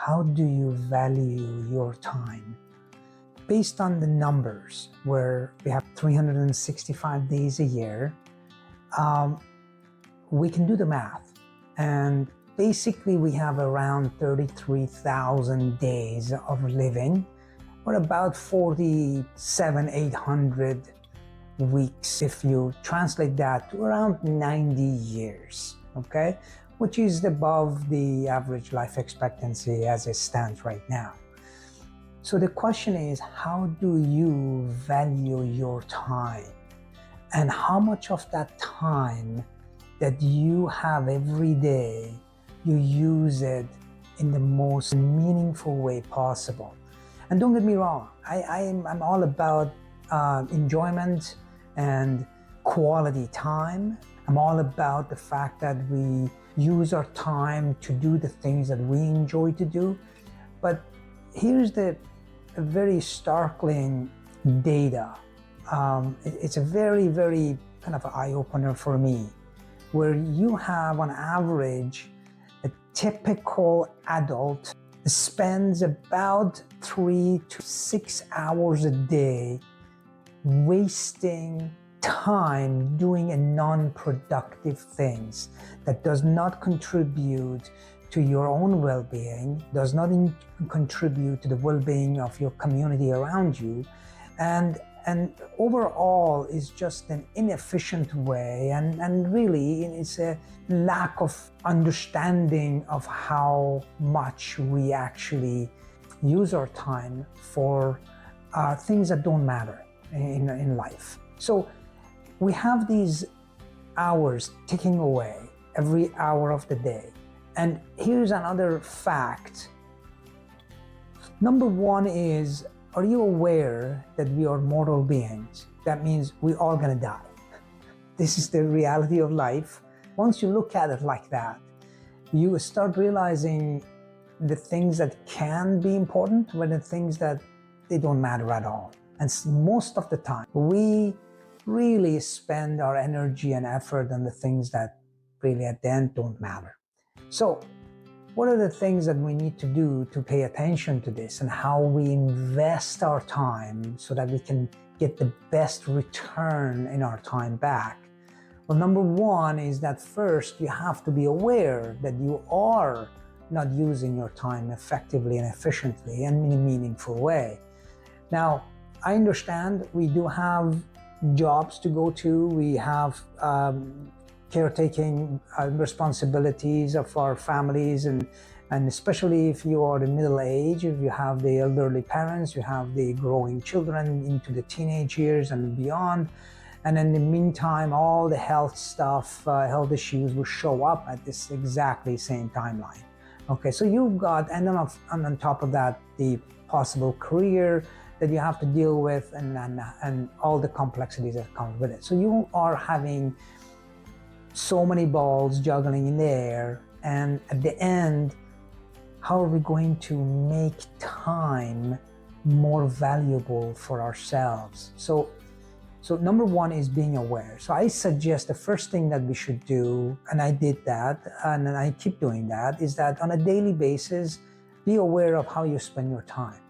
how do you value your time? Based on the numbers, where we have 365 days a year, we can do the math. And basically, we have around 33,000 days of living, or about 800 weeks, if you translate that to around 90 years, okay? Which is above the average life expectancy as it stands right now. So the question is, how do you value your time? And how much of that time that you have every day, you use it in the most meaningful way possible? And don't get me wrong, I'm all about enjoyment and quality time. I'm all about the fact that we use our time to do the things that we enjoy to do. But here's the very startling data. It's a very, very kind of eye-opener for me, where you have on average a typical adult spends about 3 to 6 hours a day wasting time doing a non-productive things that does not contribute to your own well-being, does not contribute to the well-being of your community around you, and overall is just an inefficient way, and really it's a lack of understanding of how much we actually use our time for things that don't matter in life. So we have these hours ticking away every hour of the day. And here's another fact. Number one is, are you aware that we are mortal beings? That means we're all gonna die. This is the reality of life. Once you look at it like that, you start realizing the things that can be important, but the things that they don't matter at all. And most of the time, we really spend our energy and effort on the things that really at the end don't matter. So what are the things that we need to do to pay attention to this, and how we invest our time so that we can get the best return in our time back? Well, number one is that first you have to be aware that you are not using your time effectively and efficiently and in a meaningful way. Now, I understand we do have jobs to go to. We have caretaking responsibilities of our families, and especially if you are in middle age, if you have the elderly parents, you have the growing children into the teenage years and beyond. And in the meantime, all the health stuff, health issues will show up at this exactly same timeline. Okay, so you've got, and then on top of that, the possible career that you have to deal with, and all the complexities that come with it. So you are having so many balls juggling in the air, and at the end, how are we going to make time more valuable for ourselves? So number one is being aware. So I suggest the first thing that we should do, and I did that, and I keep doing that, is that on a daily basis, be aware of how you spend your time.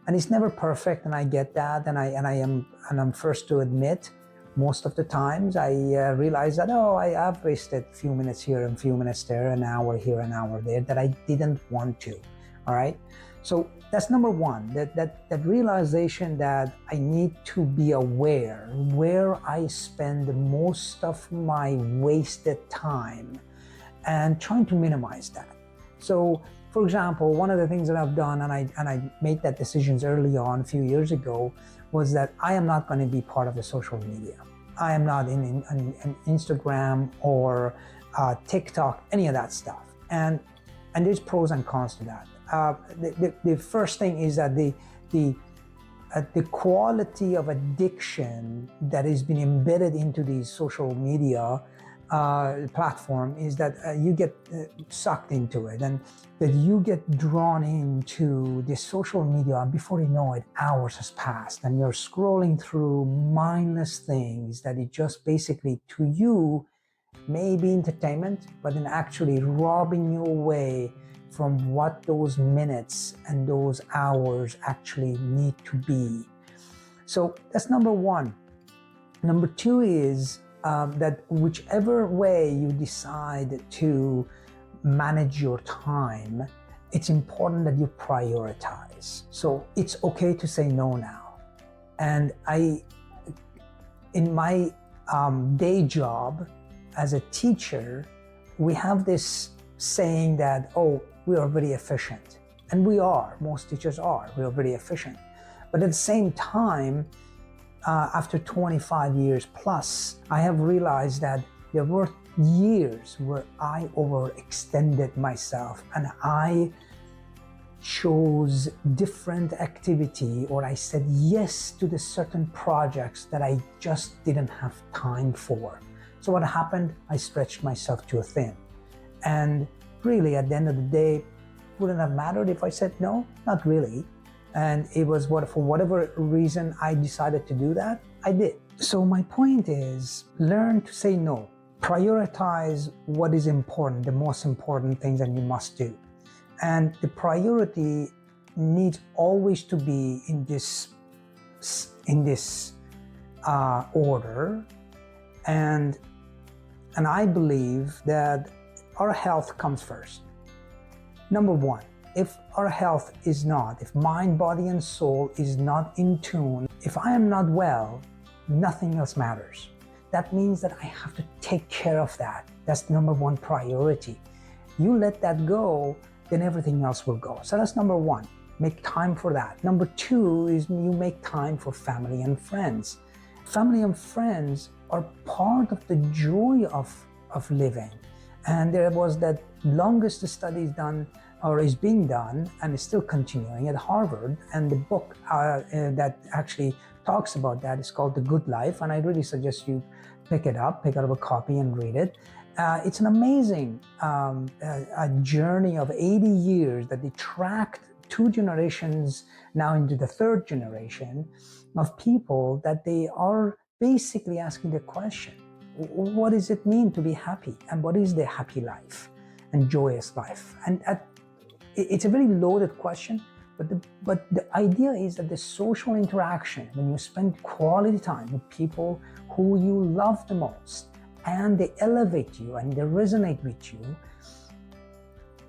And it's never perfect, and I get that, and I'm first to admit, most of the times I realize that, I have wasted a few minutes here and a few minutes there, an hour here, an hour there, that I didn't want to, all right? So that's number one, that realization that I need to be aware where I spend most of my wasted time and trying to minimize that. So, for example, one of the things that I've done, and I made that decisions early on a few years ago, was that I am not going to be part of the social media. I am not in Instagram or TikTok, any of that stuff. And there's pros and cons to that. The first thing is that the quality of addiction that has been embedded into these social media platform is that you get sucked into it, and that you get drawn into the social media, and before you know it, hours has passed, and you're scrolling through mindless things that it just basically, to you, may be entertainment, but in actually robbing you away from what those minutes and those hours actually need to be. So that's number one. Number two is that whichever way you decide to manage your time, it's important that you prioritize. So it's okay to say no now. And in my day job as a teacher, we have this saying that, oh, we are very efficient. And we are, most teachers are, we are very efficient. But at the same time, after 25 years plus, I have realized that there were years where I overextended myself and I chose different activity, or I said yes to the certain projects that I just didn't have time for. So what happened? I stretched myself too thin. And really, at the end of the day, wouldn't have mattered if I said no? Not really. And it was for whatever reason I decided to do that, I did. So my point is, learn to say no. Prioritize what is important, the most important things that you must do. And the priority needs always to be in this order. And I believe that our health comes first. Number one, if our health is not, if mind, body, and soul is not in tune, if I am not well, nothing else matters. That means that I have to take care of that. That's number one priority. You let that go, then everything else will go. So that's number one, make time for that. Number two is you make time for family and friends. Family and friends are part of the joy of living. And there was that longest studies done, or is being done, and is still continuing at Harvard. And the book that actually talks about that is called The Good Life. And I really suggest you pick up a copy and read it. It's an amazing a journey of 80 years that they tracked 2 generations now into the 3rd generation of people, that they are basically asking the question, what does it mean to be happy? And what is the happy life and joyous life? And it's a very loaded question, but the idea is that the social interaction, when you spend quality time with people who you love the most, and they elevate you and they resonate with you,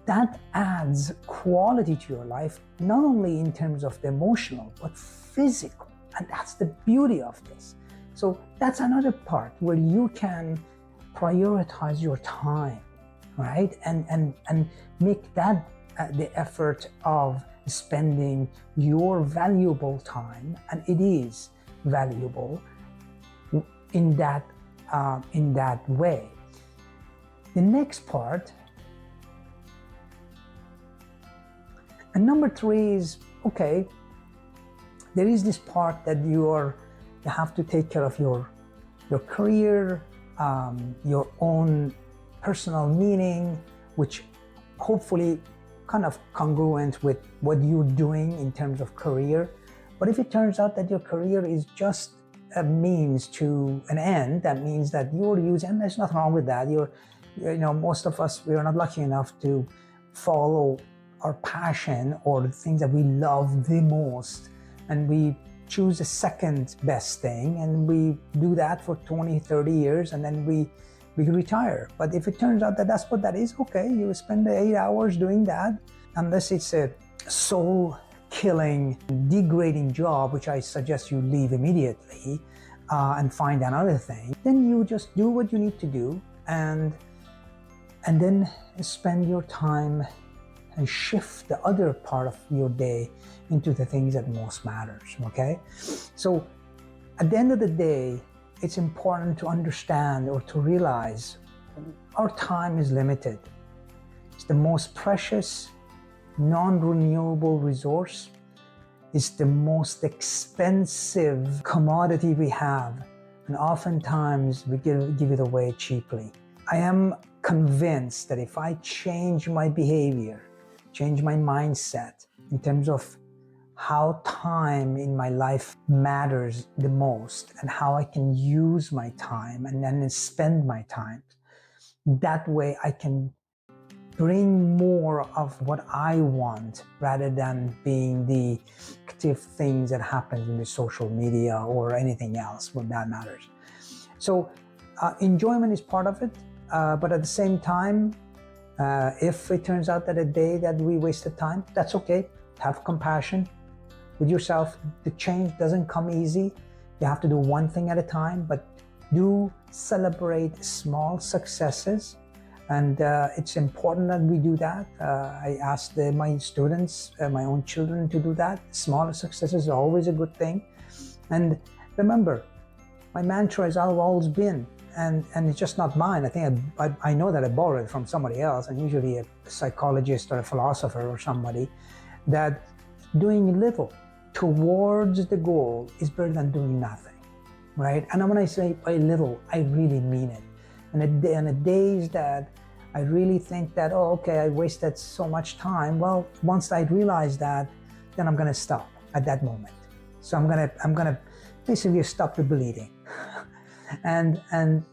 that adds quality to your life, not only in terms of the emotional, but physical. And that's the beauty of this. So that's another part where you can prioritize your time, right? And make that the effort of spending your valuable time, and it is valuable, in that way. The next part, and number 3 is, okay, there is this part that you have to take care of your career, your own personal meaning, which hopefully kind of congruent with what you're doing in terms of career. But if it turns out that your career is just a means to an end, that means that you're using, and there's nothing wrong with that. Most of us, we are not lucky enough to follow our passion or the things that we love the most, and we choose the second best thing, and we do that for 20, 30 years, and then we retire. But if it turns out that that's what that is, okay, you spend the 8 hours doing that, unless it's a soul-killing, degrading job, which I suggest you leave immediately and find another thing, then you just do what you need to do, and then spend your time and shift the other part of your day into the things that most matters, okay? So at the end of the day, it's important to understand or to realize our time is limited. It's the most precious, non-renewable resource. It's the most expensive commodity we have, and oftentimes we give it away cheaply. I am convinced that if I change my behavior, change my mindset in terms of how time in my life matters the most, and how I can use my time and then spend my time, that way I can bring more of what I want rather than being the active things that happens in the social media or anything else when that matters. So enjoyment is part of it, but at the same time, if it turns out that a day that we wasted time, that's okay. Have compassion with yourself. The change doesn't come easy. You have to do one thing at a time, but do celebrate small successes. And it's important that we do that. I asked my students, my own children, to do that. Small successes are always a good thing. And remember, my mantra has always been, and it's just not mine. I think I know that I borrowed it from somebody else, and usually a psychologist or a philosopher or somebody, that doing little towards the goal is better than doing nothing, right? And when I say by little, I really mean it. And the days that I really think that, oh, okay, I wasted so much time, well, once I realize that, then I'm gonna stop at that moment. So I'm gonna basically stop the bleeding. and I'm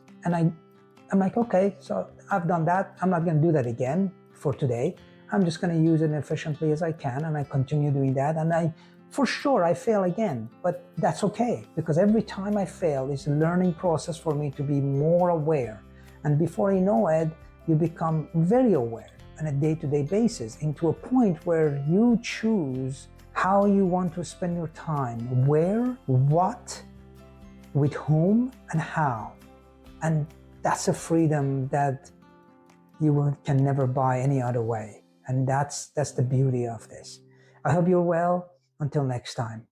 like, okay, so I've done that. I'm not gonna do that again for today. I'm just gonna use it efficiently as I can, and I continue doing that. And for sure, I fail again, but that's okay, because every time I fail is a learning process for me to be more aware. And before you know it, you become very aware on a day-to-day basis, into a point where you choose how you want to spend your time, where, what, with whom, and how. And that's a freedom that you can never buy any other way. And that's the beauty of this. I hope you're well. Until next time.